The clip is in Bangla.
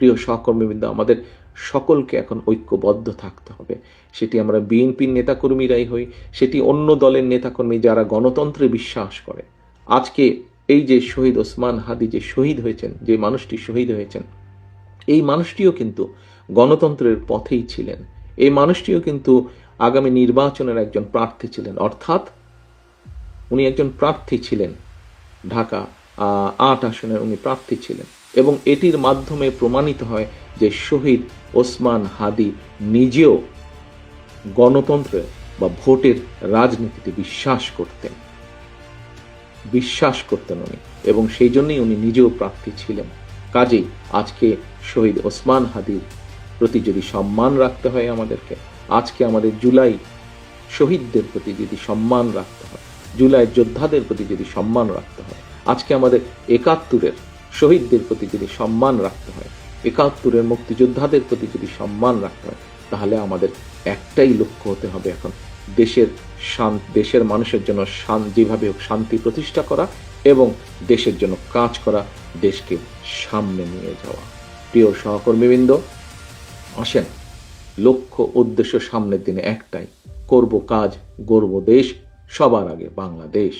প্রিয় সহকর্মীবৃন্দ, আমাদের সকলকে এখন ঐক্যবদ্ধ থাকতে হবে। সেটি আমরা বিএনপির নেতাকর্মীরাই হই, সেটি অন্য দলের নেতাকর্মী যারা গণতন্ত্রে বিশ্বাস করে। আজকে এই যে শহীদ ওসমান হাদি যে শহীদ হয়েছেন, যে মানুষটি শহীদ হয়েছেন, এই মানুষটিও কিন্তু গণতন্ত্রের পথেই ছিলেন। এই মানুষটিও কিন্তু আগামী নির্বাচনের একজন প্রার্থী ছিলেন, অর্থাৎ উনি একজন প্রার্থী ছিলেন। ঢাকা ৮ আসনের উনি প্রার্থী ছিলেন, এবং এটির মাধ্যমে প্রমাণিত হয় যে শহীদ ওসমান হাদি নিজেও গণতন্ত্রে বা ভোটের রাজনীতিতে বিশ্বাস করতেন উনি, এবং সেই জন্যই উনি নিজেও প্রার্থী ছিলেন। কাজেই আজকে শহীদ ওসমান হাদির প্রতি যদি সম্মান রাখতে হয় আমাদেরকে, আজকে আমাদের জুলাই শহীদদের প্রতি যদি সম্মান রাখতে হয়, জুলাই যোদ্ধাদের প্রতি যদি সম্মান রাখতে হয়, আজকে আমাদের ৭১-এর শহীদদের প্রতি যদি সম্মান রাখতে হয়, ৭১-এর মুক্তিযোদ্ধাদের প্রতি যদি সম্মান রাখতে হয়, তাহলে আমাদের একটাই লক্ষ্য হতে হবে এখন, দেশের মানুষের জন্য যেভাবে হোক শান্তি প্রতিষ্ঠা করা এবং দেশের জন্য কাজ করা, দেশকে সামনে নিয়ে যাওয়া। প্রিয় সহকর্মীবৃন্দ, আসেন, লক্ষ্য উদ্দেশ্য সামনের দিনে একটাই, করব কাজ, গড়ব দেশ, সবার আগে বাংলাদেশ।